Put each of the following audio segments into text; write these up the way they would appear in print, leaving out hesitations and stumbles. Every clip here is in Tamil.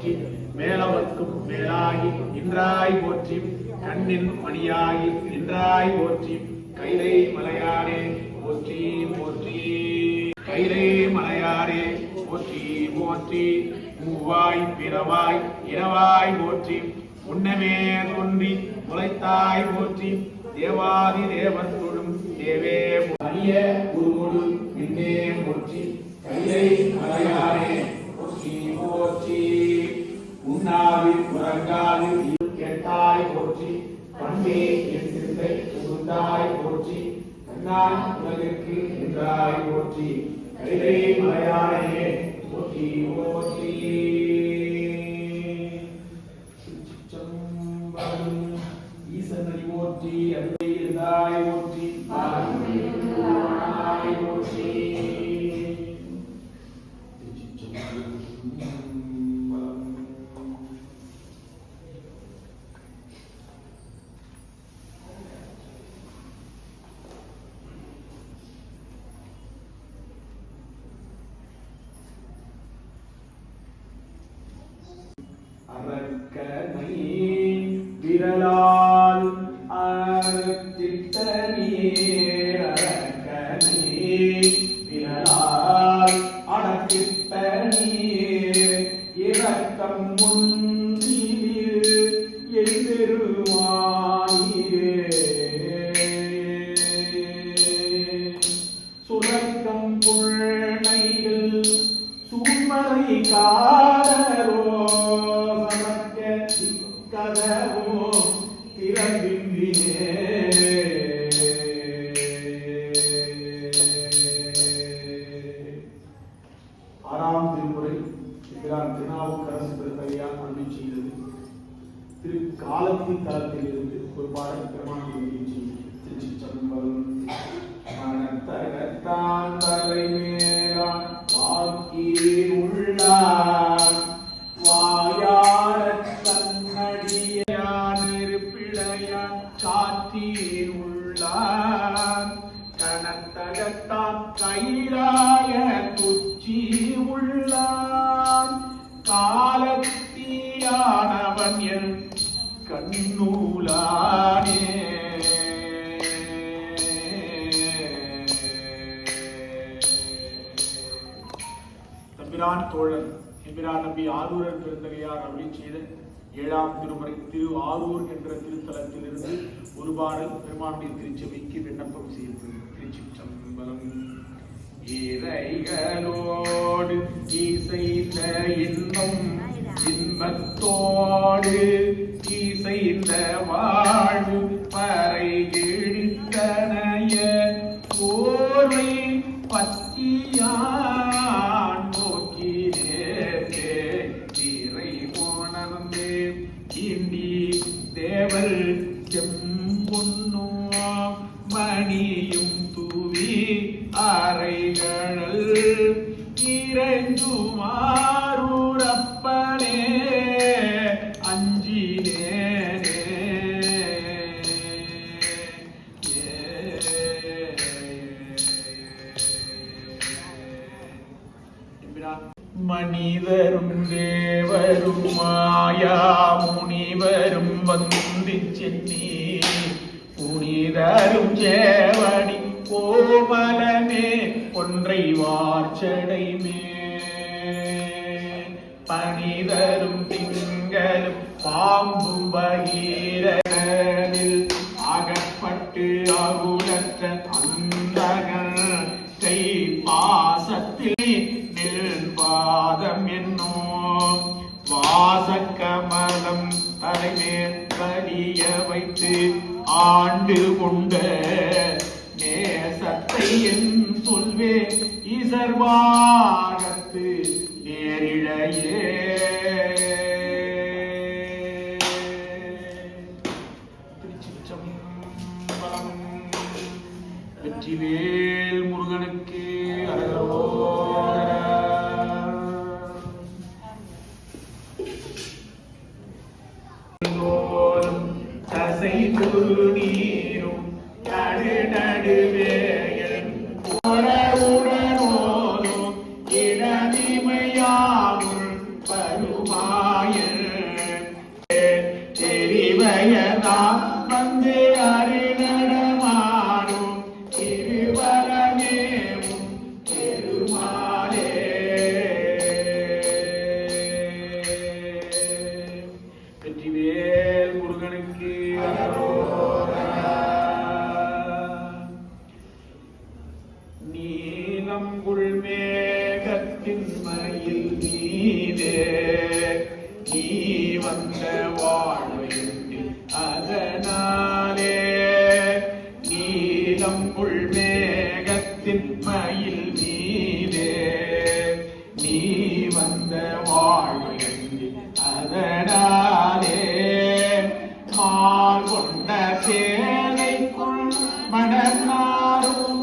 போற்றி மேலவர்க்கும் மேலாகி நின்றாய் போற்றி கண்ணின் மணியாகி நின்றாய் போற்றி கைலை மலையானே போற்றி போற்றி கைலை மலையானே போற்றி போற்றி மூவாய் பிறவாய் இரவாய் போற்றி முன்னமே தோன்றி முளைத்தாய் போற்றி தேவாதி தேவர் தொழும் தேவே அரிய குருமுடு விண்ணே போற்றி கைலை மலையானே போற்றி போற்றி உண்ணாது உறங்காது கேட்டாய் போற்றி பண்பே என் சிந்தை உருந்தாய் போற்றி கண்ணாய் உலகிற்கு நின்றாய் போற்றி கைலை மலையானே போற்றி போற்றி ஈசனை போற்றி அன்பை இருந்தாய் போற்றி போற்றி அரக்கனை விரலால் அறுத்திட்ட நீர் அரக்கனை விரலால் அடக்கிட்ட நீர் இரக்கம் முன்னில் எழுமாயிரே சுரக்கம் புள்ளைகள் சூமரை காரரோ கதவோ திறந்தின்றே ஆறாம் திருமுறை திருநாவுக்கரசு பெருமையால் அருளி செய்தது திரு காலத்தின் தளத்தில் இருந்து ஒரு பாடல் பெருமான் திருச்சிற்றம்பலம் மனத்தகத்தான் தலை மேலான் வாக்கீர் உள்ளான் வாயார சாத்தீர் உள்ளான் கனத்தகத்தான் கைலாய துச்சி உள்ளான் காலத்தீயானவன் என் கண்ணூலானே தம்பிரான் தோழன் எம்பிரான் நம்பி ஆரூரர் பெருந்தகையார் அருளி செய்த 7ஆம் திருமுறை திரு ஆரூர் என்ற திருத்தலத்திலிருந்து ஒரு பாடல் பெருமானுடைய திருச்சபைக்கு விண்ணப்பம் செய்யப்படும். திருச்சிற்றம்பலம். இறைகளோடு இசைந்த இன்பம் இன்பத்தோடு இசைந்த வாழ்வு பறை இழித்தனைய கோர்வை பத்தியான் நோக்கினேற்கே இறை போனர்ந்தே இண்டி தேவல் செம்பொன்னோ மணியும் தூவி அறைகள் இறைஞ்சுமாரூரப்பனே அஞ்சினேனே மனிதரும் தேவரும் மாயா முனிவரும் வந்து சென்னி புனிதரும் சேவடி கோமலமே ஒன்றை வார்ச்சடை பனிதரும் திங்களும் பாம்பும் பகீரனில் அகப்பட்டு அகுலற்ற அந்தகன் கை பாசத்தில் நில்பாதம் என்னும் வாசக்கமலம் தலைமேல் வலிய வைத்து ஆண்டு கொண்ட நேசத்தை என் சொல்வே இசர்வாகத்து நேரிழையே திருச்சிற்றம்பலம். வெற்றிவேல் முருகனுக்கு அரகரோகரா. தசை குருநீரும் நடு நடுவேயன் உடனுடனோரும் இளநிமையாமுள் பருமாறும் மீதே நீ வந்த வாழ்வையுண்டு அதனாலே நீலம் புல் மேகத்தின் மயில் மீதே நீ வந்த வாழ்வையுண்டு அதனாலே மால் கொண்ட சேலைக்குள் மணநாரும்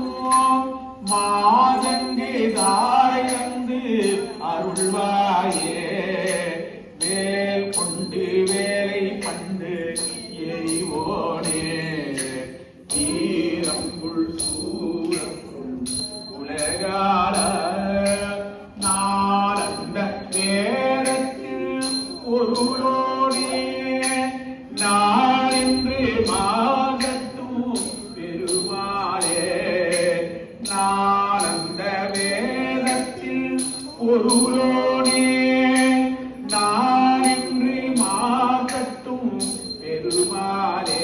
மாதங்கு தாரை வந்து அருள்வாயே வேல் கொண்டு வேலை பண்டு எரிவோனே தீரங்குள் சூரங்குள் உலகால நாளந்த நேரத்தில் ஒருவரோனே நாளென்று மாதத்தும் பெருமாளே நாளந்த வேதத்தில் ஒருவரோனே நாளென்று மாதத்தும் பெருமாளே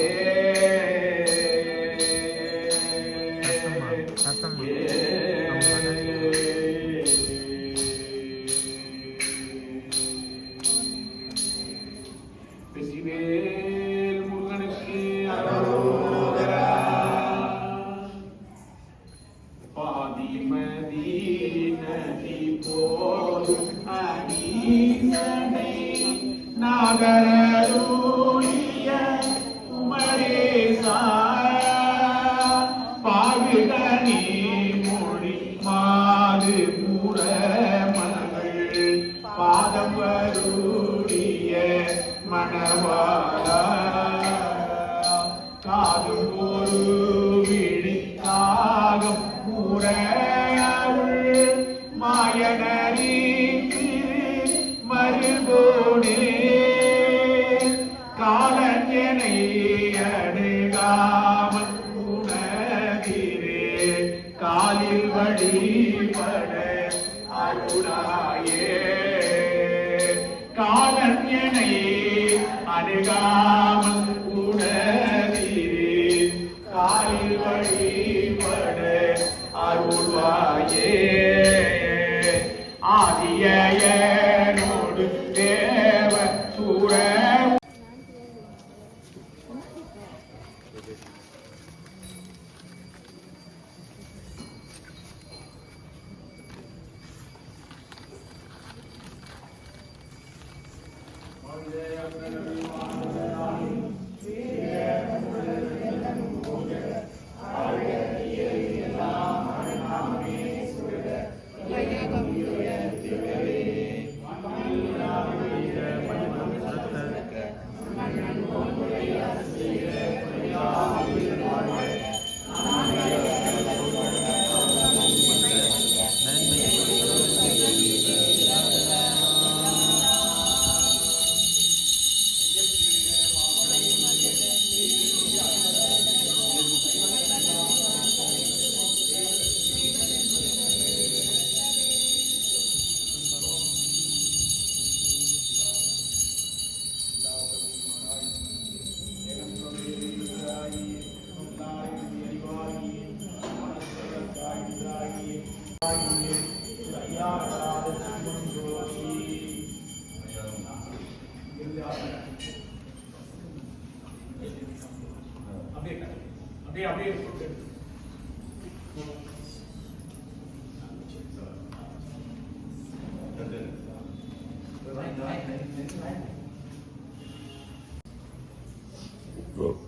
வெற்றிவேல் முருகனுக்கு அரோகரா. பாதிமதி நதி போதும் அணீசனை நாகரூழிய குமரேசா பாகுகனி மொழி மாது மூட மகள் பாதம் வருடைய மணவாளா காதும் ஒரு விழி காகம் மூடையருள் மாயனரி மறுபோனே காலஞ்சனை அணுகாமல் உணர்கிறே காலில் வழிபட அருளாயே காலஞ்சனை அணுகாமல் உணர்கிறே காலில் வழிபட அருள்வாயே ஆதியனோடு தேவ சூர அப்படியே Bro.